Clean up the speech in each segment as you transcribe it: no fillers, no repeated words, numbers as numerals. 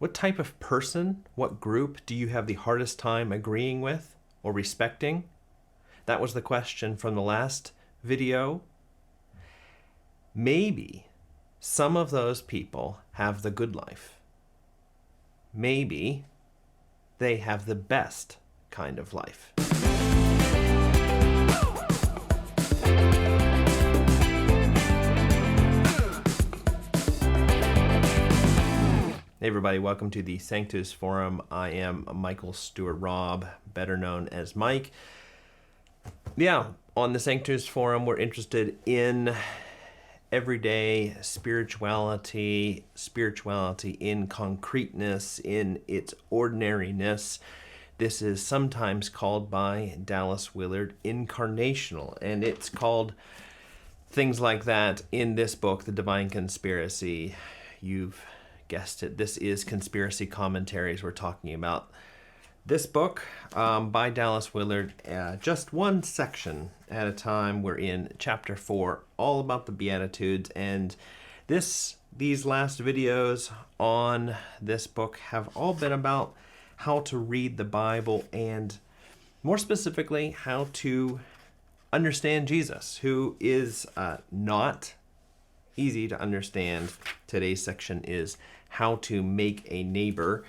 What type of person, what group do you have the hardest time agreeing with or respecting? That was the question from the last video. Maybe some of those people have the good life. Maybe they have the best kind of life. Hey everybody, welcome to the Sanctus Forum. I am Michael Stewart Robb, better known as Mike. On the Sanctus Forum, we're interested in everyday spirituality in concreteness, in its ordinariness. This is sometimes called by Dallas Willard incarnational, and it's called things like that in this book, The Divine Conspiracy. You've guessed it. This is Conspiracy Commentaries. We're talking about this book by Dallas Willard, just one section at a time. We're in chapter 4, all about the Beatitudes, and these last videos on this book have all been about how to read the Bible, and more specifically, how to understand Jesus, who is not easy to understand. Today's section is how to make a neighbor.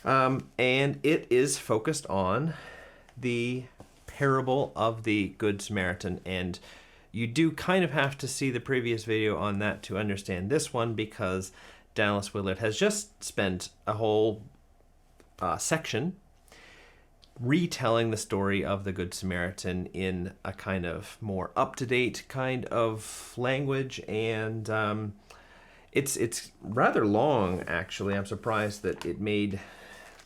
And it is focused on the parable of the Good Samaritan. And you do kind of have to see the previous video on that to understand this one, because Dallas Willard has just spent a whole section retelling the story of the Good Samaritan in a kind of more up-to-date kind of language. And it's rather long, actually. I'm surprised that it made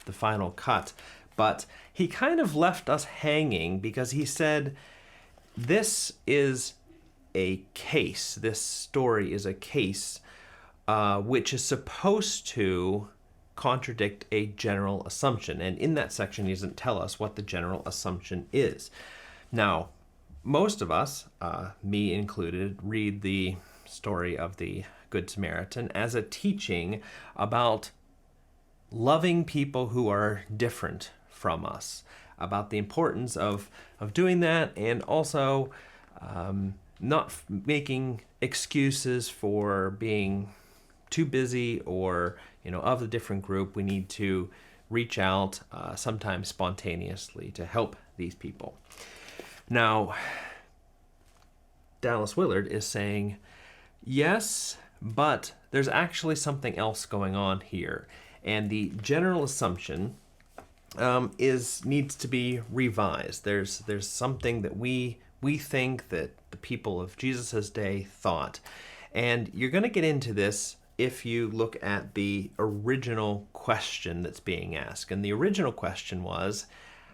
the final cut, but he kind of left us hanging because he said this is a case, this story is a case which is supposed to contradict a general assumption, and in that section he doesn't tell us what the general assumption is. Now, most of us, me included, read the story of the Good Samaritan as a teaching about loving people who are different from us, about the importance of doing that, and also not making excuses for being too busy or, of a different group. We need to reach out, sometimes spontaneously, to help these people. Now, Dallas Willard is saying, yes, but there's actually something else going on here. And the general assumption needs to be revised. There's something that we think that the people of Jesus' day thought. And you're going to get into this if you look at the original question that's being asked. And the original question was,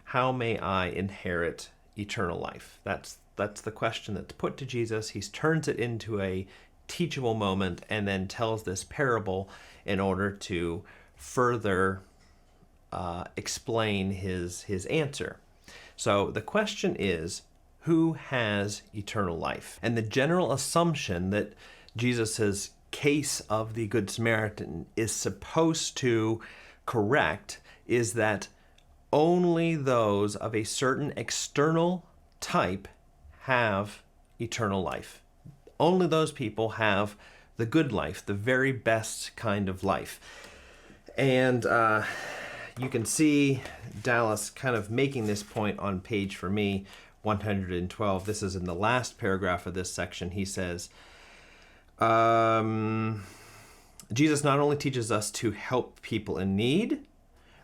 how may I inherit eternal life? That's the question that's put to Jesus. He turns it into a teachable moment and then tells this parable in order to further explain his answer. So the question is, who has eternal life? And the general assumption that Jesus's case of the Good Samaritan is supposed to correct is that only those of a certain external type have eternal life. Only those people have the good life, the very best kind of life. And you can see Dallas kind of making this point on page, for me, 112. This is in the last paragraph of this section. He says, Jesus not only teaches us to help people in need,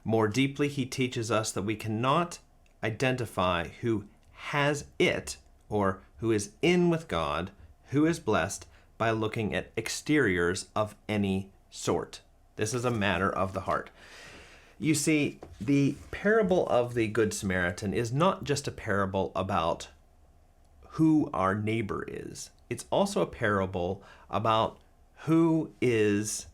more deeply he teaches us that we cannot identify who has it or who is in with God, who is blessed, by looking at exteriors of any sort. This is a matter of the heart. You see, the parable of the Good Samaritan is not just a parable about who our neighbor is. It's also a parable about who is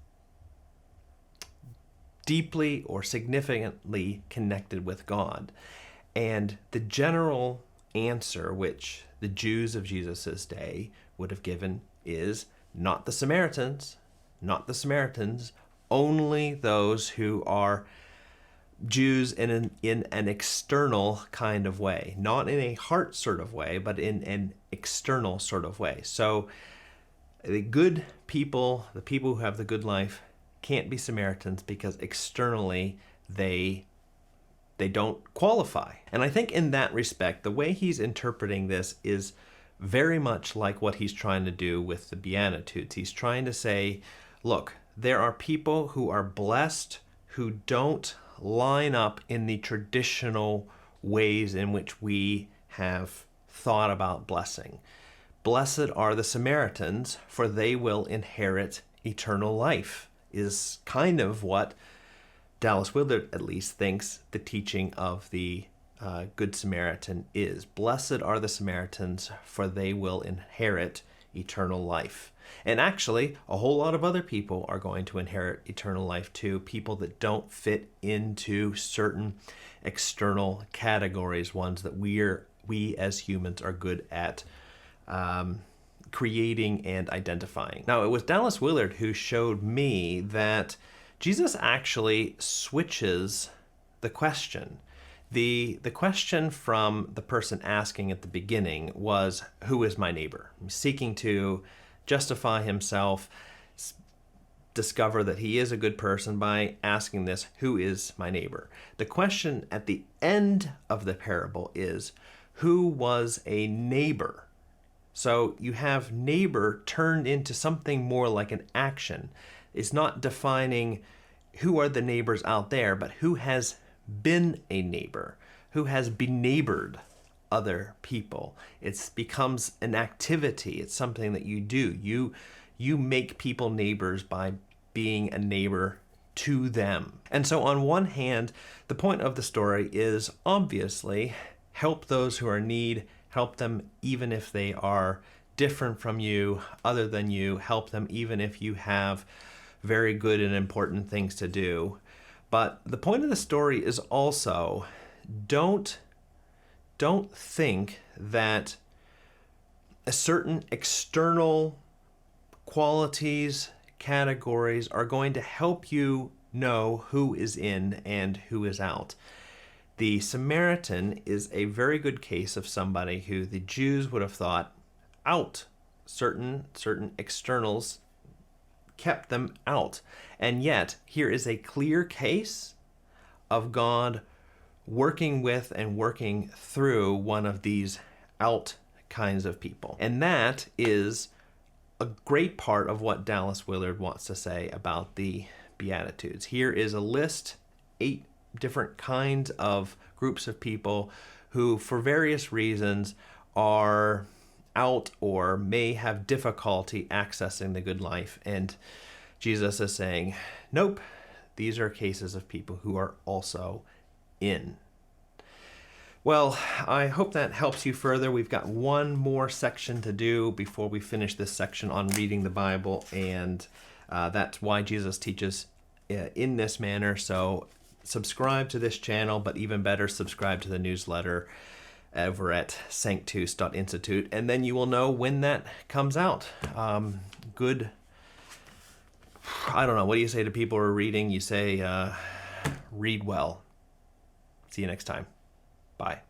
deeply or significantly connected with God. And the general answer which the Jews of Jesus' day would have given is not the Samaritans, only those who are Jews in an external kind of way, not in a heart sort of way, but in an external sort of way. So the good people, the people who have the good life, can't be Samaritans because externally they don't qualify. And I think in that respect, the way he's interpreting this is very much like what he's trying to do with the Beatitudes. He's trying to say, look, there are people who are blessed who don't line up in the traditional ways in which we have thought about blessing. Blessed are the Samaritans, for they will inherit eternal life, is kind of what Dallas Willard at least thinks the teaching of the Good Samaritan is. Blessed are the Samaritans, for they will inherit eternal life. And actually, a whole lot of other people are going to inherit eternal life too, people that don't fit into certain external categories, ones that we as humans are good at creating and identifying. Now, it was Dallas Willard who showed me that Jesus actually switches the question. The question from the person asking at the beginning was, who is my neighbor? Seeking to justify himself, discover that he is a good person by asking this, who is my neighbor? The question at the end of the parable is, who was a neighbor? So you have neighbor turned into something more like an action. It's not defining who are the neighbors out there, but who has been a neighbor, who has beneighbored other people. It becomes an activity. It's something that you do. You make people neighbors by being a neighbor to them. And so on one hand, the point of the story is obviously help those who are in need, help them even if they are different from you, other than you, help them even if you have very good and important things to do. But the point of the story is also don't think that a certain external qualities, categories are going to help you know who is in and who is out. The Samaritan is a very good case of somebody who the Jews would have thought out. Certain externals kept them out. And yet, here is a clear case of God working with and working through one of these out kinds of people. And that is a great part of what Dallas Willard wants to say about the Beatitudes. Here is a list, 8 different kinds of groups of people who, for various reasons, are out or may have difficulty accessing the good life. And Jesus is saying, nope, these are cases of people who are also in. Well, I hope that helps you further. We've got one more section to do before we finish this section on reading the Bible, and that's why Jesus teaches in this manner. So subscribe to this channel, but even better, subscribe to the newsletter over at Sanctus Institute, and then you will know when that comes out. Good. I don't know. What do you say to people who are reading? You say, read well. See you next time. Bye.